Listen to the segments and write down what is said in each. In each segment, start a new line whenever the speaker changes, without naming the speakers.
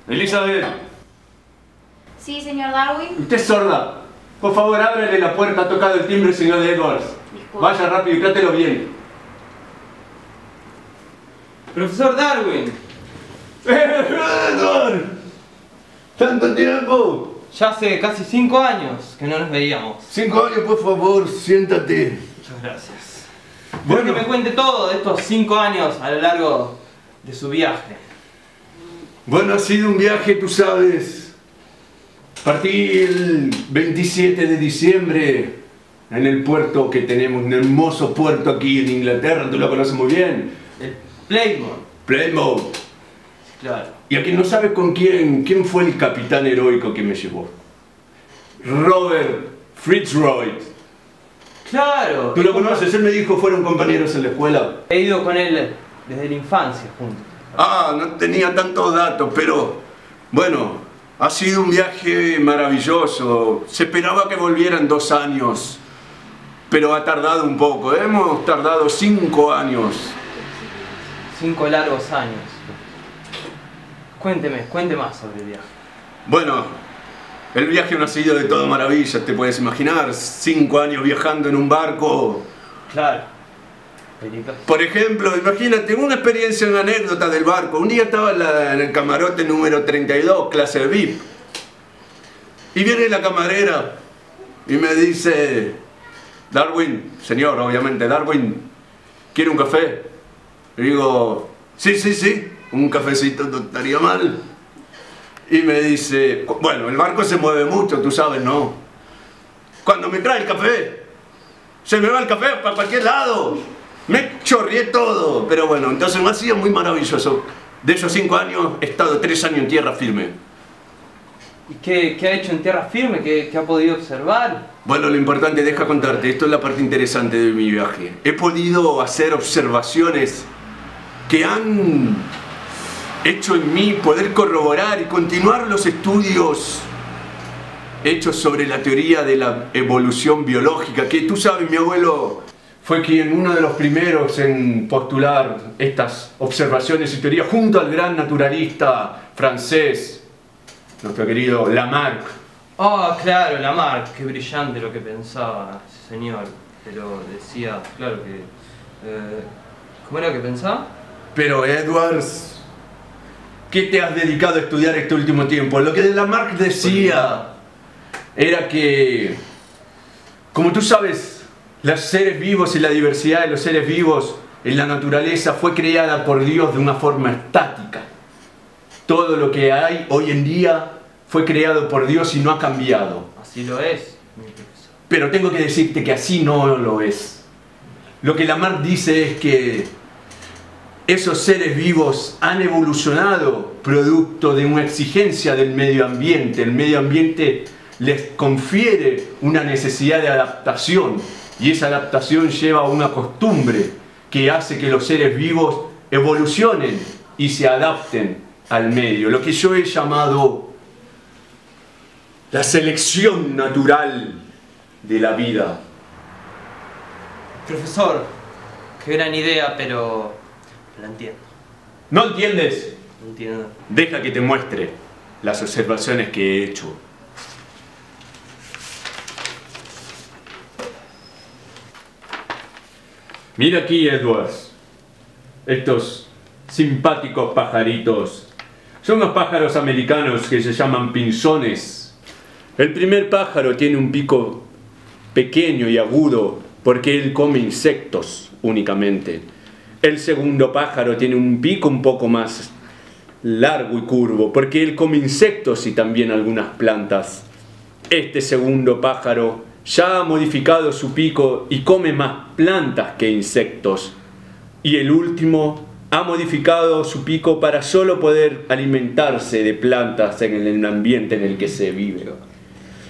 Elizabeth.
Sí, señor Darwin.
¿Usted es sorda? Por favor, ábrele la puerta. Ha tocado el timbre el señor Edwards.
Disculpe.
Vaya rápido y trátelo bien.
Profesor Darwin.
¡Edward! ¡Tanto tiempo!
Ya hace casi 5 años que no nos veíamos.
5 años, por favor, siéntate.
Muchas gracias.
Bueno.
Quiero que me cuente todo de estos 5 años a lo largo de su viaje.
Bueno, ha sido un viaje, tú sabes. Partí el 27 de diciembre en el puerto que tenemos, un hermoso puerto aquí en Inglaterra, tú lo conoces muy bien.
El Plymouth.
Plymouth.
Claro.
Y aquí no sabes con quién fue el capitán heroico que me llevó. Robert Fitzroy.
Claro.
¿Tú lo conoces? Él me dijo, fueron compañeros en la escuela.
He ido con él desde la infancia juntos.
Ah, no tenía tantos datos, pero bueno, ha sido un viaje maravilloso. Se esperaba que volvieran 2 años, pero ha tardado un poco. Hemos tardado 5 años.
5 largos años. Cuente más sobre el viaje.
Bueno, el viaje no ha sido de todo maravilla, te puedes imaginar. 5 años viajando en un barco.
Claro. Peligroso.
Por ejemplo, imagínate, una experiencia, una anécdota del barco. Un día estaba en el camarote número 32, clase VIP. Y viene la camarera y me dice, Darwin, señor, obviamente, Darwin, ¿quiere un café? Le digo, sí, un cafecito no estaría mal. Y me dice, bueno, el barco se mueve mucho, tú sabes, ¿no? Cuando me trae el café, se me va el café para cualquier lado. Me chorreé todo, pero bueno, entonces me ha sido muy maravilloso. De esos 5 años he estado 3 años en tierra firme.
¿Y qué ha hecho en tierra firme? ¿Qué ha podido observar?
Bueno, lo importante, deja contarte, esto es la parte interesante de mi viaje. He podido hacer observaciones que han hecho en mí poder corroborar y continuar los estudios hechos sobre la teoría de la evolución biológica, que tú sabes, mi abuelo fue uno de los primeros en postular estas observaciones y teorías junto al gran naturalista francés, nuestro querido Lamarck.
Ah, claro, Lamarck, qué brillante lo que pensaba ese señor. Pero decía, claro que... ¿cómo era que pensaba?
Pero Edwards, ¿qué te has dedicado a estudiar este último tiempo? Lo que Lamarck decía era que, como tú sabes, los seres vivos y la diversidad de los seres vivos en la naturaleza fue creada por Dios de una forma estática. Todo lo que hay hoy en día fue creado por Dios y no ha cambiado.
Así lo es, mi profesor.
Pero tengo que decirte que así no lo es. Lo que Lamarck dice es que esos seres vivos han evolucionado producto de una exigencia del medio ambiente. El medio ambiente les confiere una necesidad de adaptación y esa adaptación lleva a una costumbre que hace que los seres vivos evolucionen y se adapten al medio. Lo que yo he llamado la selección natural de la vida.
Profesor, qué gran idea, pero no la entiendo.
¿No entiendes?
No entiendo.
Deja que te muestre las observaciones que he hecho. Mira aquí, Edwards. Estos simpáticos pajaritos. Son unos pájaros americanos que se llaman pinzones. El primer pájaro tiene un pico pequeño y agudo porque él come insectos únicamente. El segundo pájaro tiene un pico un poco más largo y curvo porque él come insectos y también algunas plantas. Este segundo pájaro ya ha modificado su pico y come más plantas que insectos. Y el último ha modificado su pico para solo poder alimentarse de plantas en el ambiente en el que se vive.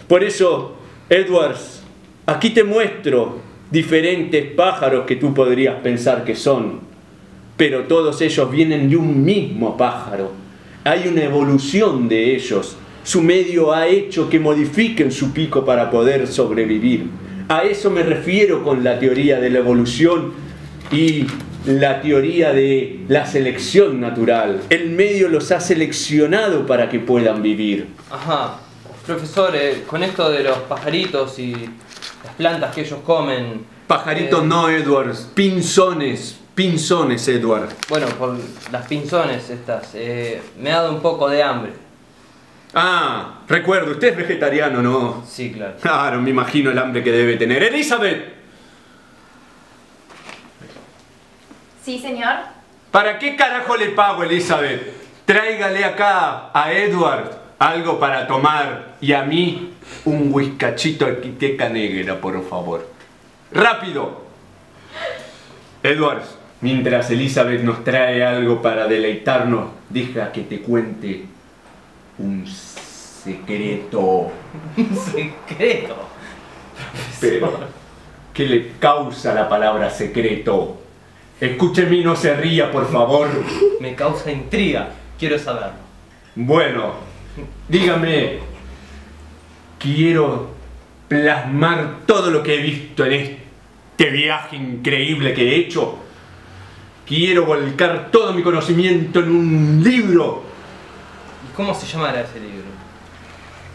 Por eso, Edwards, aquí te muestro diferentes pájaros que tú podrías pensar que son, pero todos ellos vienen de un mismo pájaro. Hay una evolución de ellos. Su medio ha hecho que modifiquen su pico para poder sobrevivir. A eso me refiero con la teoría de la evolución y la teoría de la selección natural. El medio los ha seleccionado para que puedan vivir.
Ajá. Profesor, con esto de los pajaritos y las plantas que ellos comen...
Pajaritos no, Edward. Pinzones. Pinzones, Edward.
Bueno, por las pinzones estas, me ha dado un poco de hambre.
Ah, recuerdo, usted es vegetariano, ¿no?
Sí, claro.
Claro, me imagino el hambre que debe tener. ¡Elizabeth!
Sí, señor.
¿Para qué carajo le pago, Elizabeth? Tráigale acá a Edward algo para tomar y a mí un whiskachito arquiteca negra, por favor. ¡Rápido! Edward, mientras Elizabeth nos trae algo para deleitarnos, deja que te cuente un secreto.
¿Un secreto?
Pero, ¿qué le causa la palabra secreto? Escúcheme y no se ría, por favor.
Me causa intriga. Quiero saberlo.
Bueno, dígame. Quiero plasmar todo lo que he visto en este viaje increíble que he hecho. Quiero volcar todo mi conocimiento en un libro.
¿Y cómo se llamará ese libro?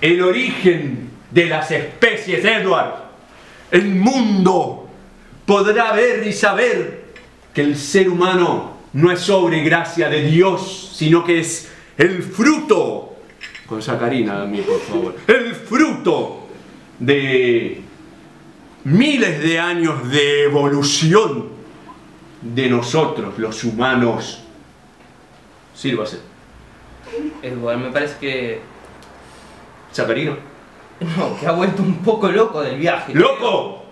El origen de las especies, Edward. El mundo podrá ver y saber que el ser humano no es obra y gracia de Dios, sino que es el fruto, con sacarina a mí, por favor, el fruto de miles de años de evolución de nosotros, los humanos. Sírvase.
Edward, me parece que...
¿Sacarina?
No, que ha vuelto un poco loco del viaje.
¡Loco!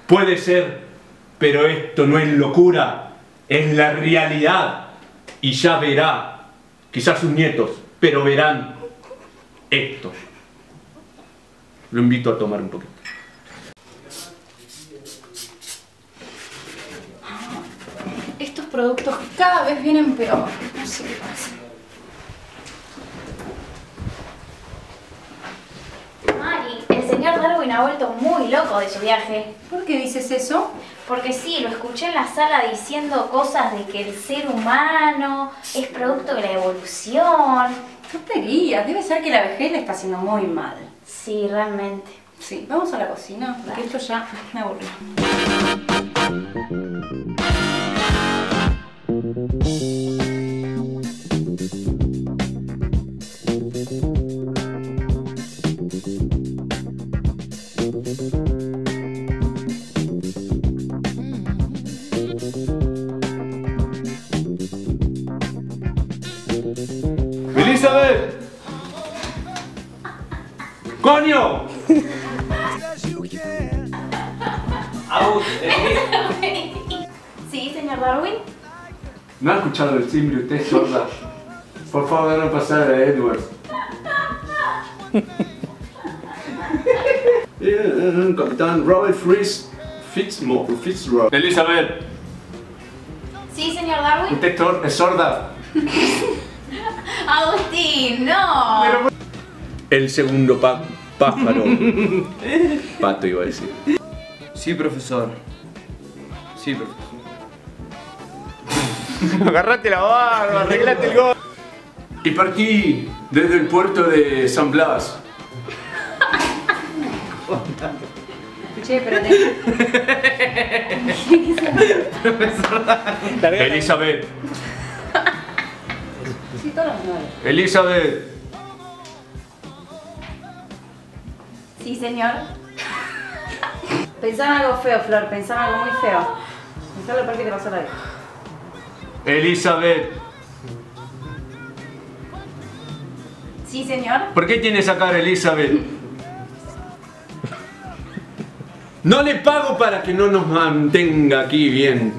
Puede ser, pero esto no es locura, es la realidad. Y ya verá, quizás sus nietos, pero verán esto. Lo invito a tomar un poquito.
Estos productos cada vez vienen peor. No sé qué pasa. Mari, el señor Darwin ha vuelto muy loco de su viaje.
¿Por qué dices eso?
Porque sí, lo escuché en la sala diciendo cosas de que el ser humano es producto de la evolución.
Tonterías, debe ser que la vejez le está haciendo muy mal.
Sí, realmente.
Sí, vamos a la cocina, porque esto ya me aburrió.
¡Elizabeth! ¡Coño!
Sí, señor Darwin.
¿No ha escuchado el timbre usted, sorda? Por favor, déjame pasar a Edward. Capitán Robert Fitzroy. Elizabeth,
Sí, señor Darwin.
¿usted es sorda?
Agustín, no.
El segundo pájaro. Pato iba a decir.
Sí, profesor. Sí, profesor.
Agarrate la barba, arreglate el gol. Y partí desde el puerto de San Blas.
Che, pero
Elizabeth.
Sí, todos los 9.
Elizabeth.
Sí, señor.
Pensá en algo feo, Flor, pensá en algo muy feo. Pensá en lo peor que te pasó la vida.
Elizabeth.
Sí, señor.
¿Por qué tiene esa cara, Elizabeth? No le pago para que no nos mantenga aquí bien.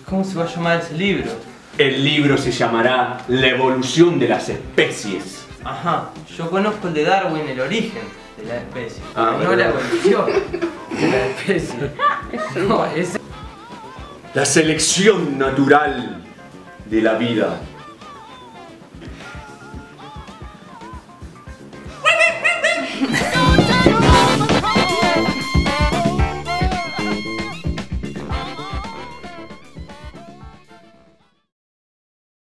¿Cómo se va a llamar ese libro?
El libro se llamará La evolución de las especies.
Ajá, yo conozco el de Darwin, el origen de la especie.
Ah,
no
bueno.
la evolución de la especie. No, ese...
La selección natural de la vida.